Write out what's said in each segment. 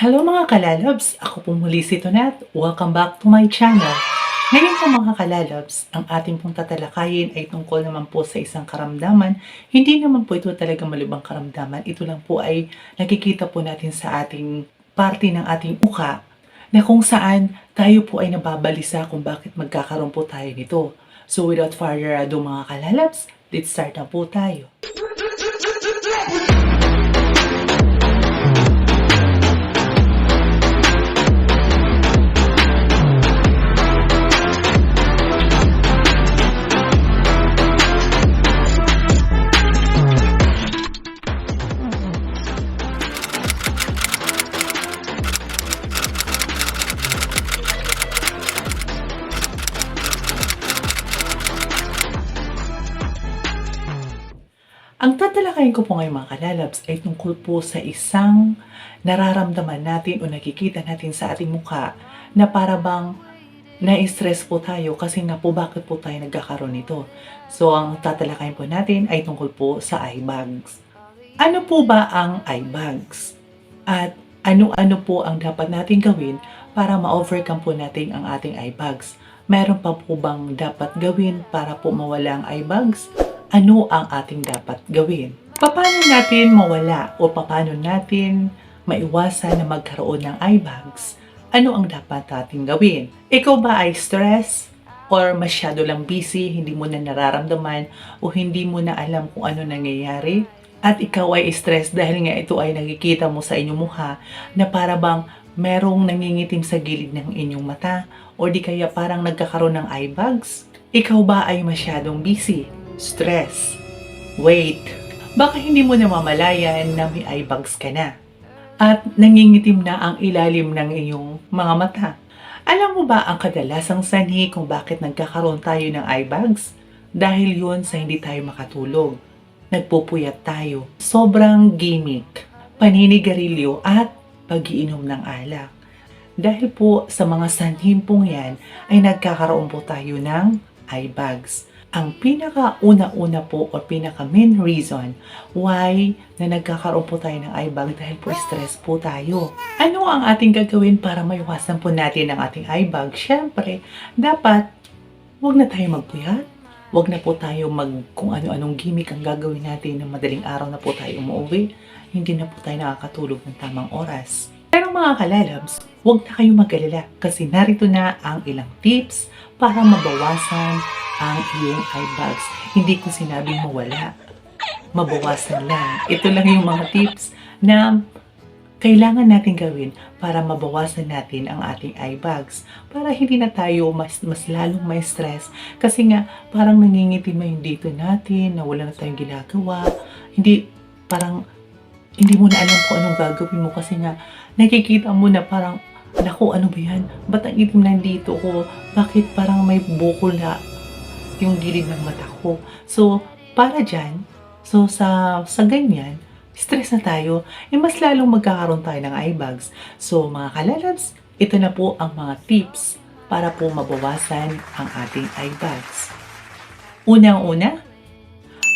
Hello mga kalalabs! Ako po muli si Tonat. Welcome back to my channel. Ngayon po mga kalalabs, ang ating pong tatalakayin ay tungkol naman po sa isang karamdaman. Hindi naman po ito talaga malubhang karamdaman. Ito lang po ay nakikita po natin sa ating parte ng ating mukha na kung saan tayo po ay nababalisa kung bakit magkakaroon po tayo nito. So without further ado mga kalalabs, let's start na po tayo. Ang tatalakayin ko po ngayon mga kalalabs ay tungkol po sa isang nararamdaman natin o nakikita natin sa ating mukha na para bang na-stress po tayo kasi nga po bakit po tayo nagkakaroon nito. So ang tatalakayin po natin ay tungkol po sa eye bags. Ano po ba ang eye bags? At ano-ano po ang dapat natin gawin para ma-overcome po natin ang ating eye bags? Meron pa po bang dapat gawin para po mawala ang eye bags? Ano ang ating dapat gawin? Paano natin mawala o paano natin maiwasan na magkaroon ng eye bags? Ano ang dapat natin gawin? Ikaw ba ay stress? Or masyado lang busy, hindi mo na nararamdaman o hindi mo na alam kung ano nangyayari? At ikaw ay stress dahil nga ito ay nakikita mo sa inyong mukha na para bang merong nangingitim sa gilid ng inyong mata o di kaya parang nagkakaroon ng eye bags? Ikaw ba ay masyadong busy? Stress, weight, baka hindi mo namamalayan na may eye bags ka na at nangingitim na ang ilalim ng iyong mga mata. Alam mo ba ang kadalasang sanhi kung bakit nagkakaroon tayo ng eye bags? Dahil yun sa hindi tayo makatulog. Nagpupuyat tayo, sobrang gimmick, paninigarilyo at pag-iinom ng alak. Dahil po sa mga sanhim pong yan ay nagkakaroon po tayo ng eye bags. Ang pinaka-una-una po o pinaka-main reason why na nagkakaroon po tayo ng eye bag dahil po stress po tayo. Ano ang ating gagawin para maiwasan po natin ang ating eye bag? Siyempre, dapat huwag na tayo magpuyat. Huwag na po tayo kung ano-anong gimmick ang gagawin natin na madaling araw na po tayo umuwi. Hindi na po tayo nakakatulog ng tamang oras. Pero mga kalalabs, huwag na kayong mag-alala kasi narito na ang ilang tips para mabawasan ang iyong eye bags. Hindi ko sinabing mawala. Mabawasan lang. Ito lang yung mga tips na kailangan natin gawin para mabawasan natin ang ating eye bags. Para hindi na tayo mas lalong may stress. Kasi nga, parang nangingitim na yung dito natin, na wala na tayong ginagawa. Hindi mo na alam kung anong gagawin mo kasi nga, nakikita mo na parang, naku, ano ba yan? Ba't ang itim na dito ko? Bakit parang may bukol na yung gilid ng mata ko? So, para dyan, sa ganyan, stress na tayo, mas lalong magkakaroon tayo ng eye bags. So, mga kalalabs, ito na po ang mga tips para po mabawasan ang ating eye bags. Unang-una,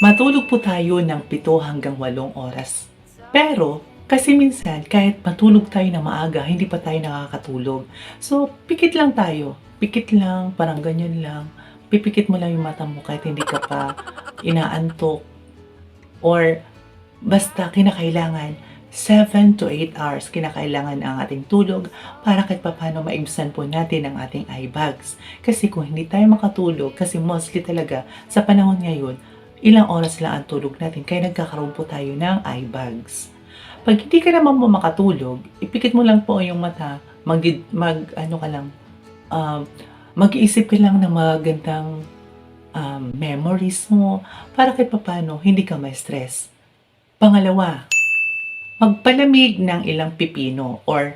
matulog po tayo ng 7 hanggang 8 oras. Pero, kasi minsan, kahit matulog tayo na maaga, hindi pa tayo nakakatulog. So, pikit lang tayo. Pikit lang, parang ganyan lang. Pipikit mo lang yung mata mo kahit hindi ka pa inaantok. Or, basta kinakailangan 7 to 8 hours kinakailangan ang ating tulog para kahit paano maibsan po natin ang ating eye bags. Kasi kung hindi tayo makatulog, kasi mostly talaga sa panahon ngayon, ilang oras lang ang tulog natin kaya nagkakaroon po tayo ng eye bags. Pag hindi ka naman mo makatulog, ipikit mo lang po yung mata, mag-iisip ka lang ng magandang memories mo para kahit paano hindi ka ma-stress. Pangalawa, magpalamig ng ilang pipino or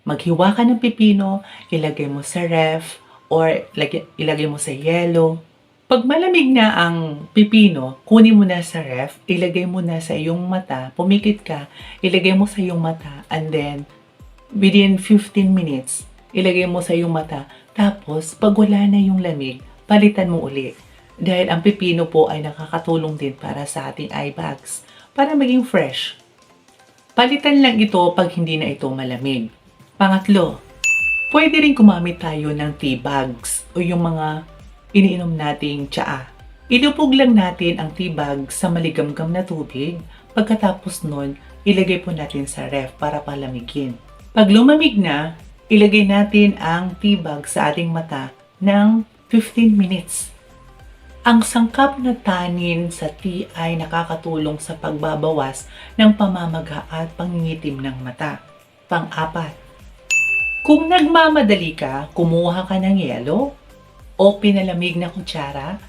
maghiwa ka ng pipino, ilagay mo sa ref or ilagay mo sa yelo. Pag malamig na ang pipino, kunin mo na sa ref, ilagay mo na sa iyong mata, pumikit ka, ilagay mo sa iyong mata, and then within 15 minutes, ilagay mo sa iyong mata. Tapos, pag wala na yung lamig, palitan mo uli. Dahil ang pipino po ay nakakatulong din para sa ating eye bags, para maging fresh. Palitan lang ito pag hindi na ito malamig. Pangatlo, pwede rin gumamit tayo ng tea bags o yung mga iniinom nating tsaa. Ilubog lang natin ang tea bag sa maligamgam na tubig. Pagkatapos nun, ilagay po natin sa ref para palamigin. Pag lumamig na, ilagay natin ang tea bag sa ating mata ng 15 minutes. Ang sangkap na tanin sa tea ay nakakatulong sa pagbabawas ng pamamaga at pangingitim ng mata. Pang-apat, kung nagmamadali ka, kumuha ka ng yelo o pinalamig na kutsara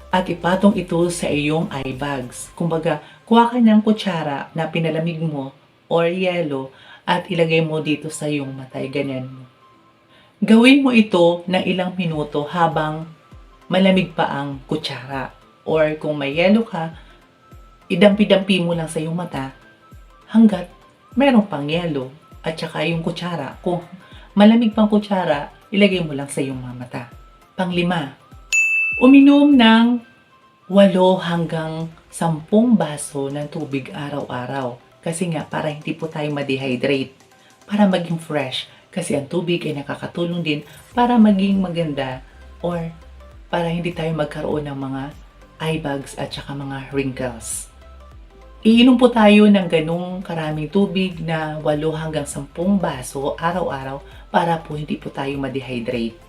at ipatong ito sa iyong eye bags. Kumbaga, kuha ka ng kutsara na pinalamig mo or yelo at ilagay mo dito sa iyong mata. Ganyan mo. Gawin mo ito ng ilang minuto habang malamig pa ang kutsara. Or kung may yelo ka, idampi-dampi mo lang sa iyong mata hanggat meron pang yelo at saka yung kutsara. Kung malamig pang kutsara, ilagay mo lang sa iyong mga mata. Panglima, uminom ng 8 hanggang 10 baso ng tubig araw-araw. Kasi nga, para hindi po tayo ma-dehydrate. Para maging fresh. Kasi ang tubig ay nakakatulong din para maging maganda or para hindi tayo magkaroon ng mga eye bags at saka mga wrinkles. Iinom po tayo ng ganong karaming tubig na 8 hanggang 10 baso araw-araw para po hindi po tayo ma-dehydrate.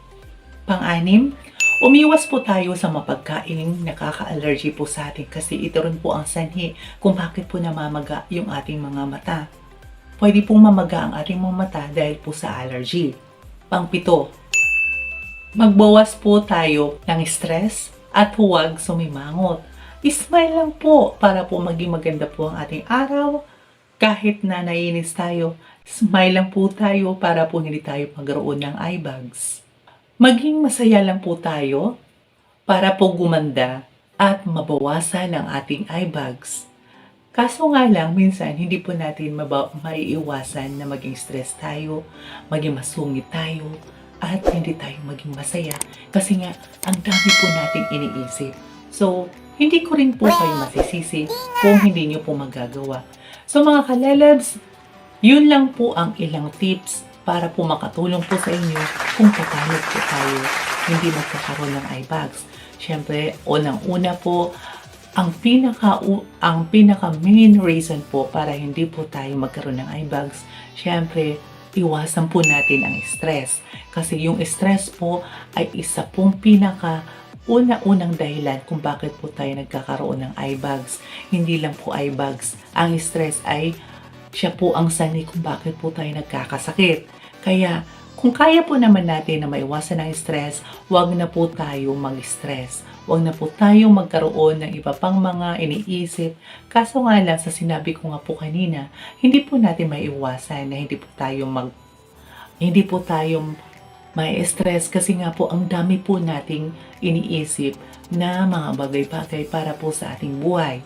Pang-anim, umiwas po tayo sa mapagkain nakaka-allergy po sa atin kasi ito rin po ang sanhi kung bakit po namamaga yung ating mga mata. Pwede pong mamaga ang ating mga mata dahil po sa allergy. Pang-pito, magbawas po tayo ng stress at huwag sumimangot. Smile lang po para po maging maganda po ang ating araw. Kahit na naiinis tayo, smile lang po tayo para po hindi tayo magkaroon ng eye bags. Maging masaya lang po tayo para po gumanda at mabawasan ang ating eye bags. Kaso nga lang, minsan hindi po natin maiiwasan na maging stress tayo, maging masungit tayo, at hindi tayo maging masaya kasi nga ang dami po nating iniisip. So, hindi ko rin po kayo masisisi kung hindi nyo po magagawa. So mga kalalabs, yun lang po ang ilang tips para po makatulong po sa inyo kung paano po tayo hindi magkakaroon ng eye bags. Siyempre, unang-una po, ang pinaka main reason po para hindi po tayo magkaroon ng eye bags, siyempre, iwasan po natin ang stress. Kasi yung stress po ay isa pong una-unang dahilan kung bakit po tayo nagkakaroon ng eye bags. Hindi lang po eye bags. Ang stress ay siya po ang sanhi kung bakit po tayo nagkakasakit. Kaya kung kaya po naman natin na maiwasan ang stress, huwag na po tayo mag-stress. Huwag na po tayo magkaroon ng iba pang mga iniisip. Kaso nga lang sa sinabi ko nga po kanina, hindi po natin maiiwasan na hindi po tayo may stress kasi nga po ang dami po nating iniisip na mga bagay-bagay para po sa ating buhay.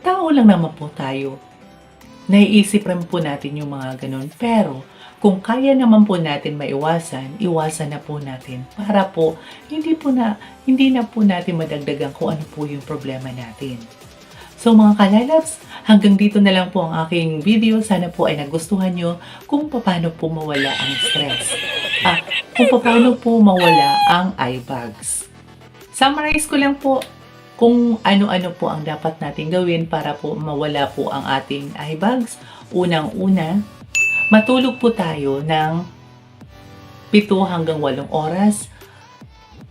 Tao lang naman po tayo. Naiisip rin po natin yung mga ganun. Pero kung kaya naman po natin maiwasan, iwasan na po natin para po hindi na po natin madagdagan kung ano po yung problema natin. So mga kalalabs, hanggang dito na lang po ang aking video. Sana po ay nagustuhan nyo kung paano po mawala ang stress. Kung paano po mawala ang eye bags. Summarize ko lang po kung ano-ano po ang dapat natin gawin para po mawala po ang ating eye bags. Unang-una, matulog po tayo ng 7 hanggang 8 oras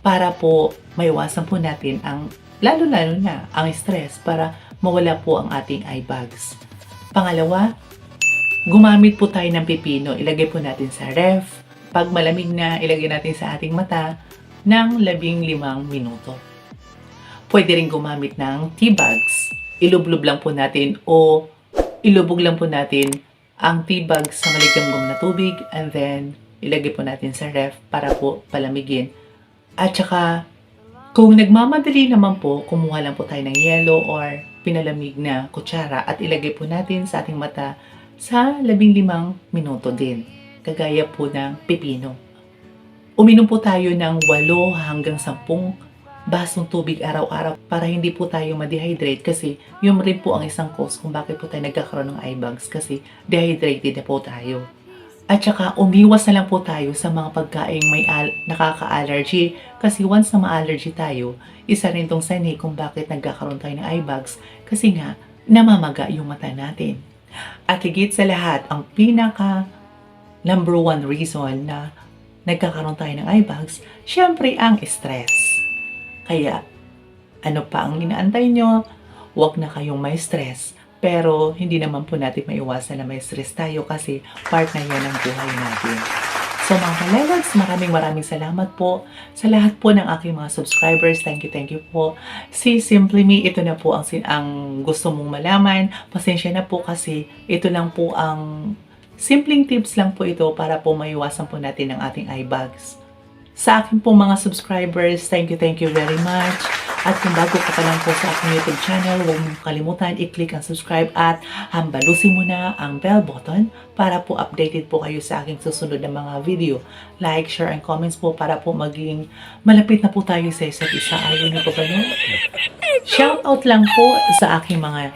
para po maiwasan po natin ang lalo-lalo na ang stress para mawala po ang ating eye bags. Pangalawa, gumamit po tayo ng pipino. Ilagay po natin sa ref. Pag malamig na, ilagay natin sa ating mata ng 15 minuto. Pwede rin gumamit ng tea bags. Ilublob lang po natin o ilubog lang po natin ang tea bags sa maligamgam na tubig and then ilagay po natin sa ref para po palamigin. At saka, kung nagmamadali naman po, kumuha lang po tayo ng yelo or pinalamig na kutsara at ilagay po natin sa ating mata sa 15 minuto din. Kagaya po ng pipino. Uminom po tayo ng 8 hanggang 10 basong tubig araw-araw para hindi po tayo ma-dehydrate kasi yun rin po ang isang cause kung bakit po tayo nagkakaroon ng eye bags kasi dehydrated na po tayo. At saka umiwas na lang po tayo sa mga pagkaing may nakaka-allergy kasi once na ma-allergy tayo, isa rin tong sanhi kung bakit nagkakaroon tayo ng eye bags kasi nga namamaga yung mata natin. At higit sa lahat, ang pinaka number one reason na nagkakaroon tayo ng eye bags, syempre ang stress. Kaya, ano pa ang inaantay nyo? Huwag na kayong may stress. Pero, hindi naman po natin maiwasan na may stress tayo kasi part na yan ng buhay natin. So mga kalelabs, maraming salamat po sa lahat po ng aking mga subscribers. Thank you po. Si Simply Me, ito na po ang gusto mong malaman. Pasensya na po kasi ito lang po ang simpleng tips lang po ito para po maiwasan po natin ang ating eye bags. Sa akin po mga subscribers, thank you very much. At kung bago ka pa lang po sa aking YouTube channel, huwag mong kalimutan i-click ang subscribe at hambalusin mo na ang bell button para po updated po kayo sa aking susunod na mga video. Like, share, and comments po para po maging malapit na po tayo sa isa't isa. Ayaw niyo po ba nun? Shoutout lang po sa aking mga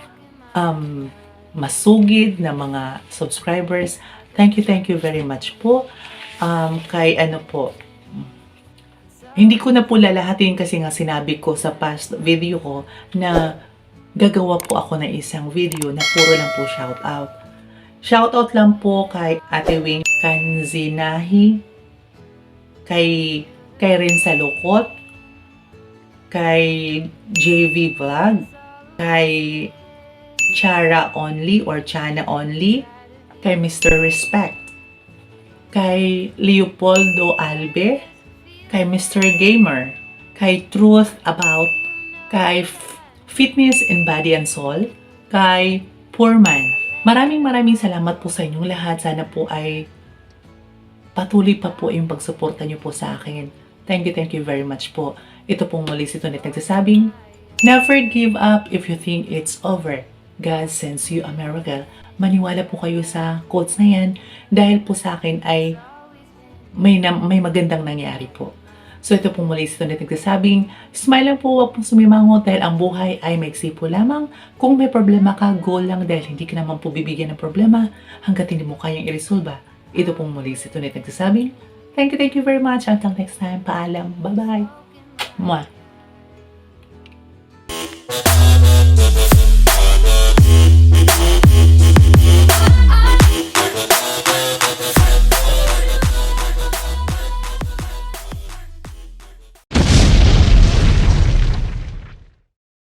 masugid na mga subscribers. Thank you very much po. Kay ano po, hindi ko na po lalahatin kasi nga sinabi ko sa past video ko na gagawa po ako ng isang video na puro lang po shoutout. Shoutout lang po kay Ate Wing Kanzinahi, kay Rin Salukot, kay JV Vlog, kay Chara Only or Chana Only, kay Mr. Respect, kay Leopoldo Albe, kay Mr. Gamer, kay Truth About, kay Fitness in Body and Soul, kay Poorman. Maraming salamat po sa inyong lahat. Sana po ay patuloy pa po yung pagsuporta niyo po sa akin. Thank you very much po. Ito pong muli si Tonet nagsasabing, never give up if you think it's over. God sends you a miracle. Maniwala po kayo sa quotes na yan dahil po sa akin ay may magandang nangyari po. So ito pong muli si Tonet nagsasabing, smile lang po, huwag pong sumimangot dahil ang buhay ay maiksi po lamang. Kung may problema ka, go lang dahil hindi ka naman po bibigyan ng problema hanggat hindi mo kayang i-resolve. Ito pong muli si Tonet nagsasabing, thank you very much. Until next time, paalam. Bye-bye. Mwah.